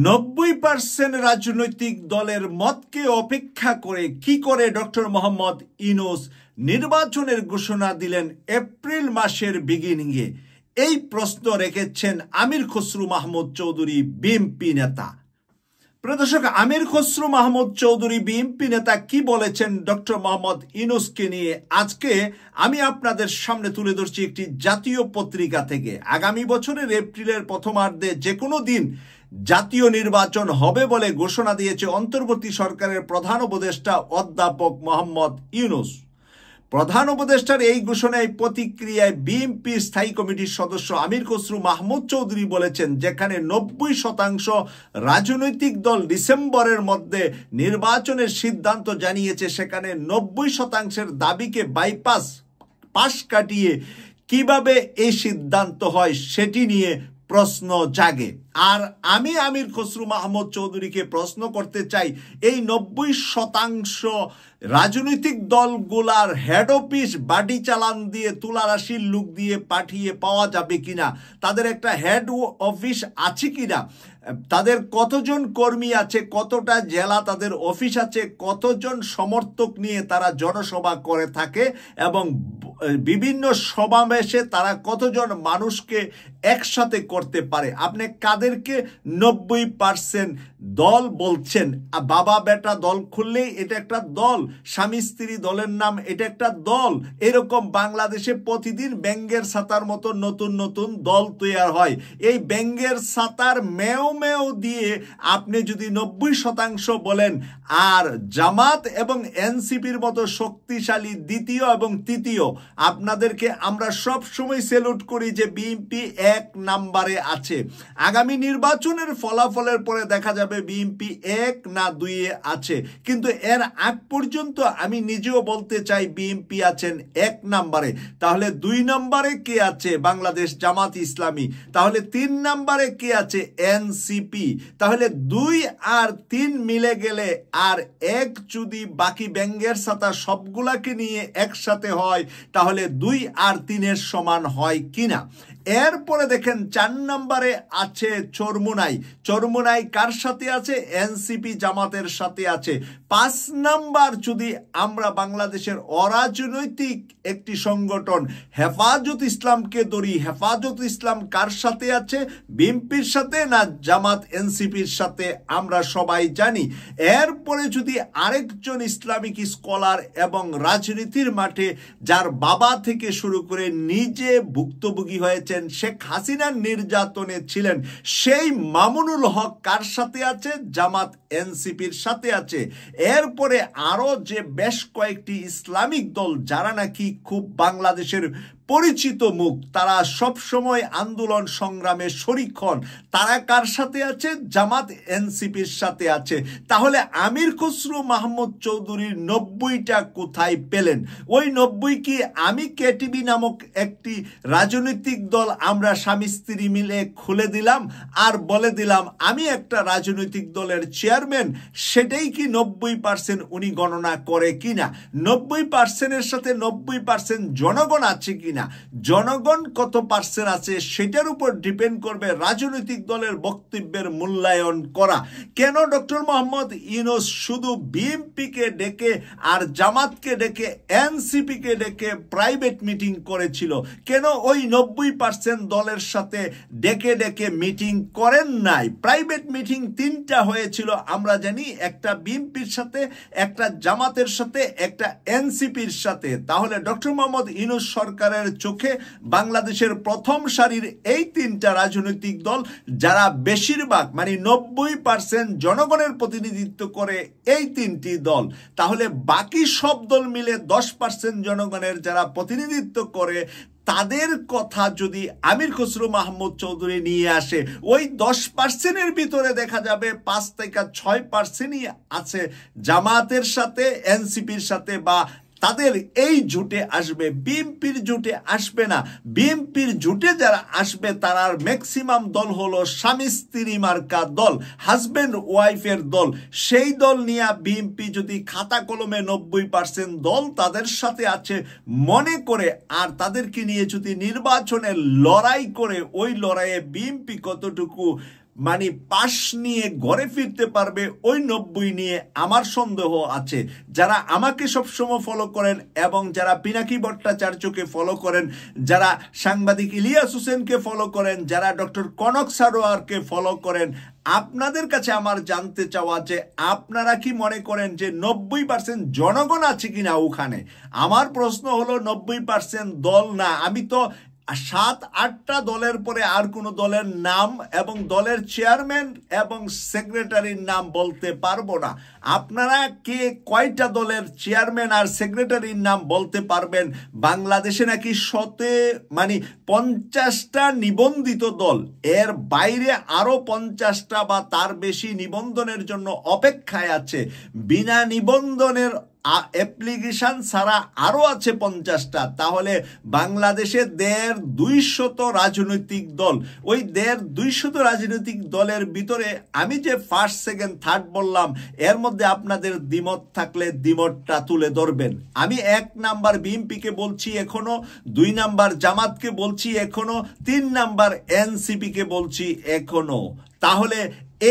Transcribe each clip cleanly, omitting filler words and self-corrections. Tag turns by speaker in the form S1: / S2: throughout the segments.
S1: 90% রাজনৈতিক দলের মতকে অপেক্ষা করে কি করে ডক্টর মোহাম্মদ ইউনূস নির্বাচনের ঘোষণা দিলেন এপ্রিল মাসের বিগিনিংয়ে? এই প্রশ্ন রেখেছেন আমির খসরু মাহমুদ চৌধুরী, বিএনপি নেতা। প্রদর্শক, আমির খসরু মাহমুদ চৌধুরী বিএনপি নেতা কি বলেছেন ডক্টর মোহাম্মদ ইউনূসকে নিয়ে, আজকে আমি আপনাদের সামনে তুলে ধরছি একটি জাতীয় পত্রিকা থেকে। আগামী বছরের এপ্রিলের প্রথমার্ধে যে কোনো দিন জাতীয় নির্বাচন হবে বলে ঘোষণা দিয়েছে অন্তর্বর্তী সরকারের প্রধান উপদেষ্টা অধ্যাপক মোহাম্মদ ইউনূস। প্রধান উপদেষ্টার এই ঘোষণায় প্রতিক্রিয়ায় বিএনপি স্থায়ী কমিটির সদস্য আমির খসরু মাহমুদ চৌধুরী বলেছেন, যেখানে 90% রাজনৈতিক দল ডিসেম্বরের মধ্যে নির্বাচনের সিদ্ধান্ত জানিয়েছে, সেখানে 90%-এর দাবিকে পাশ কাটিয়ে কিভাবে এই সিদ্ধান্ত হয় সেটি নিয়ে প্রশ্ন জাগে। আর আমি আমির খসরু মাহমুদ চৌধুরীকে প্রশ্ন করতে চাই, এই 90% রাজনৈতিক দলগুলার হেড অফিস বাড়ি চালান দিয়ে তুলারাশির লোক দিয়ে পাঠিয়ে পাওয়া যাবে কিনা? তাদের একটা হেড অফিস আছে কিনা? তাদের কতজন কর্মী আছে, কতটা জেলা তাদের অফিস আছে, কতজন সমর্থক নিয়ে তারা জনসভা করে থাকে এবং বিভিন্ন সমাবেশে তারা কতজন মানুষকে একসাথে করতে পারে? আপনি কাদেরকে 90% দল বলছেন? বাবা বেটা দল খুললেই এটা একটা দল, স্বামী স্ত্রী দলের নাম এটা একটা দল। এরকম বাংলাদেশে প্রতিদিন ব্যাঙ্গের ছাতার মতো নতুন নতুন দল তৈরি হয়। এই ব্যাঙ্গের ছাতার মেও দিয়ে আপনি যদি 90% বলেন, আর জামাত এবং এনসিপির মতো শক্তিশালী দ্বিতীয় এবং তৃতীয়, আপনাদেরকে আমরা সব সময় স্যালুট করি যে বিএনপি 1 নম্বরে আছে। আগামী নির্বাচনের ফলাফলের পরে দেখা যাবে বিএনপি 1 না 2-এ আছে, কিন্তু এর আগ পর্যন্ত আমি নিজেও বলতে চাই বিএনপি আছেন 1 নম্বরে। তাহলে 2 নম্বরে কে আছে? বাংলাদেশ জামাত ইসলামী। তাহলে 3 নম্বরে কে আছে? এনসিপি। তাহলে 2 আর 3 মিলে গেলে আর 1 যদি বাকি ব্যাঙ্গের ছাতা সবগুলাকে নিয়ে একসাথে হয়, তাহলে 2 আর 3-এর সমান হয় কিনা? এরপরে দেখেন 4 নম্বরে আছে চরমুনাই। চরমুনাই কার সাথে আছে? এনসিপি জামাতের সাথে আছে। 5 নম্বর যদি আমরা বাংলাদেশের অরাজনৈতিক একটি সংগঠন হেফাজত ইসলামকে ধরি, হেফাজত ইসলাম কার সাথে আছে? বিএনপির সাথে না জামাত এনসিপির সাথে? আমরা সবাই জানি। এরপরে যদি আরেকজন ইসলামিক স্কলার এবং রাজনীতির মাঠে যার বাবা থেকে শুরু করে নিজে ভুক্তভোগী হয়েছে, শেখ হাসিনার নির্যাতনে ছিলেন, সেই মামুনুল হক কার সাথে আছে? জামাত এনসিপির সাথে আছে। এরপরে আরো যে বেশ কয়েকটি ইসলামিক দল যারা নাকি খুব বাংলাদেশের পরিচিত মুখ, তারা সব সময় আন্দোলন সংগ্রামে শরিক হন, তারা কার সাথে আছে? জামাত এনসিপির সাথে আছে। তাহলে আমির খসরু মাহমুদ চৌধুরীর 90টা কোথায় পেলেন? ওই 90 কি আমি কেটিভি নামক একটি রাজনৈতিক দল আমরা স্বামী স্ত্রী মিলে খুলে দিলাম আর বলে দিলাম আমি একটা রাজনৈতিক দলের চেয়ারম্যান? সেটাই কি 90% উনি গণনা করে কিনা? 90%-এর সাথে 90% জনগণ আছে কিনা? জনগণ কত পার্সেন্ট আছে সেটার উপর ডিপেন্ড করবে রাজনৈতিক দলের বক্তব্যের মূল্যায়ন করা। কেন ডক্টর মোহাম্মদ ইউনূস শুধু বিএনপিকে ডেকে আর জামাতকে ডেকে এনসিপিকে ডেকে প্রাইভেট মিটিং করেছিল? কেন ওই 90% দলের সাথে ডেকে ডেকে মিটিং করেন নাই? প্রাইভেট মিটিং 3টা হয়েছিল আমরা জানি, একটা বিএনপির সাথে, একটা জামাতের সাথে, একটা এনসিপির সাথে। তাহলে ডক্টর মোহাম্মদ ইউনূস সরকারের চোখে বাংলাদেশের প্রথম সারির এই 3টা রাজনৈতিক দল, যারা বেশিরভাগ মানে 90% জনগণের প্রতিনিধিত্ব করে, এই 3টি দল, তাহলে বাকি সব দল মিলে 10% জনগণের যারা প্রতিনিধিত্ব করে, তাদের কথা যদি আমির খসরু মাহমুদ চৌধুরী নিয়ে আসে, ওই 10%-এর ভিতরে দেখা যাবে 5 থেকে 6%-ই আছে জামাতের সাথে, এনসিপির সাথে, বা তাদের এই জোটে আসবে, বিএনপির জোটে আসবে না। বিএনপির জোটে যারা আসবে তার ম্যাক্সিমাম দল হলো স্বামী স্ত্রী মার্কা দল, হাজব্যান্ড ওয়াইফের দল। সেই দল নিয়ে বিএনপি যদি খাতা কলমে 90% দল তাদের সাথে আছে মনে করে, আর তাদেরকে নিয়ে যদি নির্বাচনে লড়াই করে, ওই লড়াইয়ে বিএনপি কতটুকু মানে পাশ নিয়ে ঘরে ফিরতে পারবে ওই 90 নিয়ে আমার সন্দেহ আছে। যারা আমাকে সবসময় ফলো করেন এবং যারা পিনাকি ভট্টাচার্যকে ফলো করেন, যারা সাংবাদিক ইলিয়াস হোসেনকে ফলো করেন, যারা ডক্টর কনক সারোয়ারকে ফলো করেন, আপনাদের কাছে আমার জানতে চাওয়া যে আপনারা কি মনে করেন যে 90% জনগণ আছে কিনা ওখানে? আমার প্রশ্ন হলো 90% দল না। আমি তো 7-8টা দলের পরে আর কোনো দলের নাম এবং দলের চেয়ারম্যান এবং সেক্রেটারির নাম বলতে পারবো না। আপনারা কে কয়টা দলের চেয়ারম্যান আর সেক্রেটারির নাম বলতে পারবেন? বাংলাদেশে নাকি 50টা নিবন্ধিত দল, এর বাইরে আরো 50টা বা তার বেশি নিবন্ধনের জন্য অপেক্ষায় আছে। বিনা নিবন্ধনের অ্যাপ্লিকেশন ছাড়া আরো আছে 50টা। তাহলে বাংলাদেশে 150 রাজনৈতিক দল, ওই 150 রাজনৈতিক দলের ভিতরে আমি যে ফার্স্ট সেকেন্ড থার্ড বললাম, এর মধ্যে আপনাদের দ্বিমত থাকলে দ্বিমতটা তুলে ধরবেন। আমি 1 নাম্বার বিএনপিকে বলছি এখনো, 2 নাম্বার জামাতকে বলছি এখনো, 3 নাম্বার এনসিপিকে বলছি এখনো। তাহলে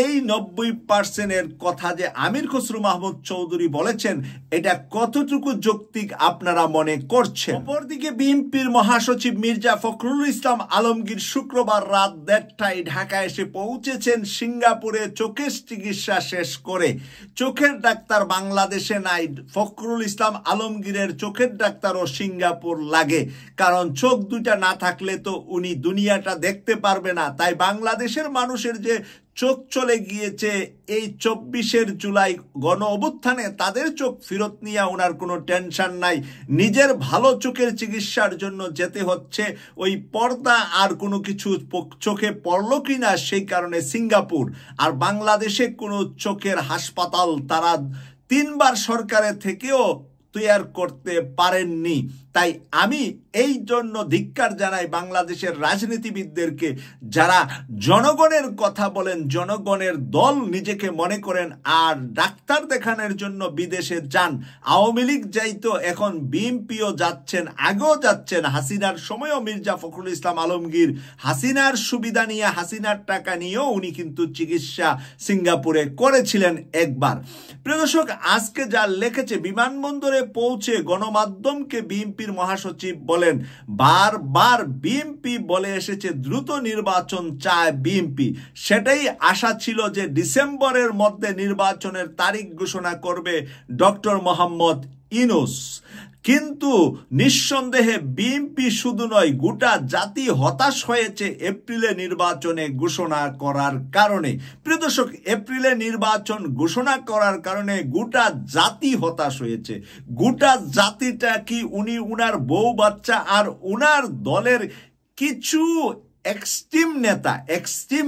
S1: এই 90%-এর কথা যে আমির খসরু মাহমুদ চৌধুরী বলেছেন, এটা কতটুকু যৌক্তিক আপনারা মনে করছেন? অপরদিকে বিএনপির মহাসচিব মির্জা ফখরুল ইসলাম আলমগীর শুক্রবার রাত 1:30টায় ঢাকায় এসে পৌঁছেছেন সিঙ্গাপুরে চোখের চিকিৎসা শেষ করে। চোখের ডাক্তার বাংলাদেশে নাই। ফখরুল ইসলাম আলমগীরের চোখের ডাক্তারও সিঙ্গাপুর লাগে, কারণ চোখ দুইটা না থাকলে তো উনি দুনিয়াটা দেখতে পারবে না। তাই বাংলাদেশের মানুষের যে চোখ চলে গিয়েছে এই 24শে জুলাই গণ অভ্যুত্থানে, তাদের চোখ ফেরত নিয়ে ওনার কোনো টেনশন নাই। নিজের ভালো চোখের চিকিৎসার জন্য যেতে হচ্ছে, ওই পর্দা আর কোনো কিছু চোখে পড়লো কিনা সেই কারণে সিঙ্গাপুর। আর বাংলাদেশে কোনো চোখের হাসপাতাল তারা 3বার সরকারের থেকেও তৈরি করতে পারেননি। তাই আমি এই জন্য ধিক্কার জানাই বাংলাদেশের রাজনীতিবিদদেরকে, যারা জনগণের কথা বলেন, জনগণের দল নিজেকে মনে করেন আর ডাক্তার দেখানোর জন্য বিদেশে যান। আওয়ামী লীগ যাইতো, এখন বিএনপিও যাচ্ছেন, আগেও যাচ্ছেন। হাসিনার সময়ও মির্জা ফখরুল ইসলাম আলমগীর হাসিনার সুবিধা নিয়ে, হাসিনার টাকা নিয়েও উনি কিন্তু চিকিৎসা সিঙ্গাপুরে করেছিলেন একবার। প্রিয় দর্শক, আজকে যা লিখেছে, বিমানবন্দরে পৌঁছে গণমাধ্যমকে বিএনপির মহাসচিব বলেন, বারবার বিএনপি বলে এসেছে দ্রুত নির্বাচন চায় বিএনপি। সেটাই আশা ছিল যে ডিসেম্বরের মধ্যে নির্বাচনের তারিখ ঘোষণা করবে ডক্টর মোহাম্মদ ইউনূস। কিন্তু নিঃসন্দেহে বিএনপি শুধু নয়, গোটা জাতি হতাশ হয়েছে এপ্রিলে নির্বাচনে ঘোষণা করার কারণে। প্রিয় দর্শক, এপ্রিলে নির্বাচন ঘোষণা করার কারণে গোটা জাতি হতাশ হয়েছে। গোটা জাতিটা কি উনি, উনার বউ বাচ্চা আর উনার দলের কিছু এক্সট্রিম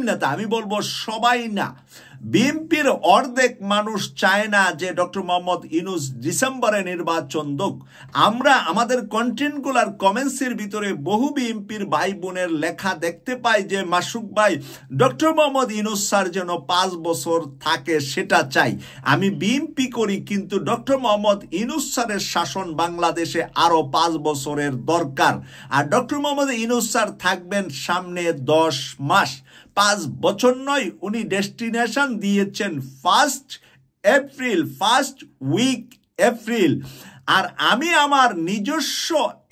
S1: নেতা, আমি বলবো সবাই না, বিএনপির অর্ধেক মানুষ চায় না যে ডক্টর মোহাম্মদ ইউনূস ডিসেম্বরে নির্বাচন হোক। আমরা আমাদের কন্টেন্টগুলার কমেন্টসের ভিতরে বহু বিএনপির ভাই বোনের লেখা দেখতে পাই যে মাসুক ভাই, ডক্টর মোহাম্মদ ইউনূস স্যার যেন 5 বছর থাকে সেটা চাই। আমি বিএনপি করি, কিন্তু ডক্টর মোহাম্মদ ইউনূস স্যারের শাসন বাংলাদেশে আরো 5 বছরের দরকার। আর ডক্টর মোহাম্মদ ইউনূস স্যার থাকবেন সামনে 10 মাস, 5 বছর নয়। উনি ডেস্টিনেশন দিয়েছেন 1 এপ্রিল, 1 উইক এপ্রিল। আর আমি আমার নিজস্ব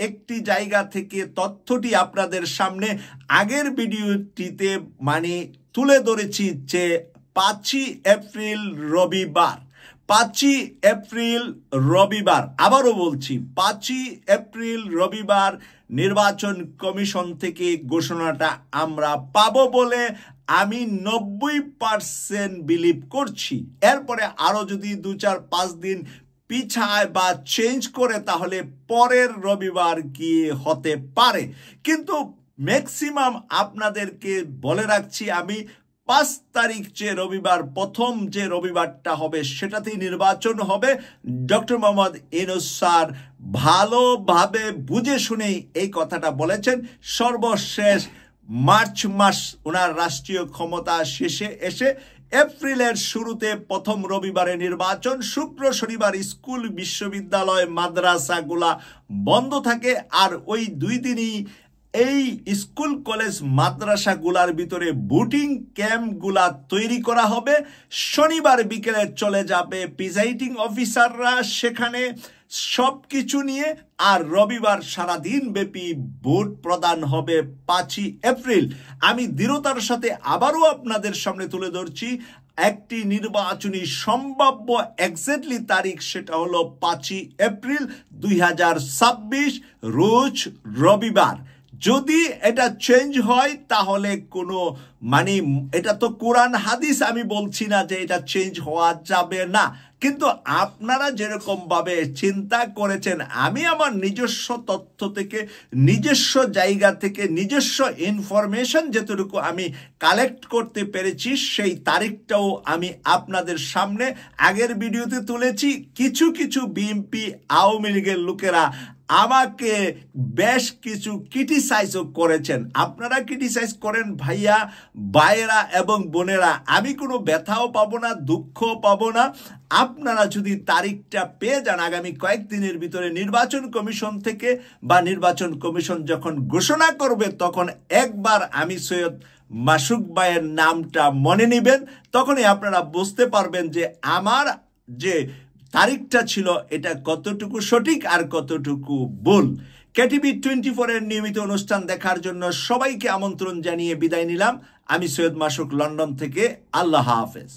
S1: একটি জায়গা থেকে তথ্যটি আপনাদের সামনে আগের ভিডিওটিতে তুলে ধরেছি যে 5 এপ্রিল রবিবার, 5 এপ্রিল রবিবার, আবারও বলছি 5 এপ্রিল রবিবার নির্বাচন কমিশন থেকে ঘোষণাটা আমরা পাবো বলে আমি 90% বিলিভ করছি। এরপরে আরো যদি 2-4-5 দিন পিছায় বা চেঞ্জ করে তাহলে পরের রবিবার গিয়ে হতে পারে, কিন্তু ম্যাক্সিমাম আপনাদেরকে বলে রাখছি আমি 5 তারিখ যে রবিবার, প্রথম যে রবিবারটা হবে সেটাতেই নির্বাচন হবে। ডক্টর মোহাম্মদ ইউনূস স্যার ভালোভাবে বুঝে শুনেই এই কথাটা বলেছেন। সর্বশেষ মার্চ মাস ওনার রাষ্ট্রীয় ক্ষমতা শেষে এসে এপ্রিলের শুরুতে প্রথম রবিবারে নির্বাচন। শুক্র শনিবার স্কুল বিশ্ববিদ্যালয় মাদ্রাসাগুলা বন্ধ থাকে, আর ওই 2 দিনই এই স্কুল কলেজ মাদ্রাসাগুলার ভিতরে ভোটিং ক্যাম্পগুলা তৈরি করা হবে। শনিবার বিকেলে চলে যাবে প্রিজাইডিং অফিসাররা সেখানে সব কিছু নিয়ে, আর রবিবার সারাদিন ব্যাপী ভোট প্রদান হবে 5ই এপ্রিল। আমি দৃঢ়তার সাথে আবারও আপনাদের সামনে তুলে ধরছি একটি নির্বাচনী সম্ভাব্য এক্স্যাক্টলি তারিখ, সেটা হলো 5ই এপ্রিল 2026 রোজ রবিবার। যদি এটা চেঞ্জ হয় তাহলে কোনো এটা তো কোরআন হাদিস, আমি বলছি না যে এটা চেঞ্জ হওয়া যাবে না, কিন্তু আপনারা যেরকম ভাবে চিন্তা করেছেন, আমি আমার নিজস্ব তথ্য থেকে, নিজস্ব জায়গা থেকে, নিজস্ব ইনফরমেশন যেটুকু আমি কালেক্ট করতে পেরেছি সেই তারিখটাও আমি আপনাদের সামনে আগের ভিডিওতে তুলেছি। কিছু কিছু বিএনপি আওয়ামী লীগের লোকেরা আমাকে বেশ কিছু ক্রিটিসাইজও করেছেন। আপনারা ক্রিটিসাইজ করেন ভাইয়া, ভাইয়েরা এবং বোনেরা, আমি কোনো ব্যথাও পাবো না, দুঃখও পাবো না। আপনারা যদি তারিখটা পেয়ে যান আগামী কয়েকদিনের ভিতরে নির্বাচন কমিশন থেকে, বা নির্বাচন কমিশন যখন ঘোষণা করবে তখন একবার আমি সৈয়দ মাসুক ভাইয়ের নামটা মনে নেবেন, তখনই আপনারা বুঝতে পারবেন যে আমার যে তারিখটা ছিল এটা কতটুকু সঠিক আর কতটুকু ভুল। কেটিভি 24 এর নিয়মিত অনুষ্ঠান দেখার জন্য সবাইকে আমন্ত্রণ জানিয়ে বিদায় নিলাম। আমি সৈয়দ মাসুক, লন্ডন থেকে। আল্লাহ হাফেজ।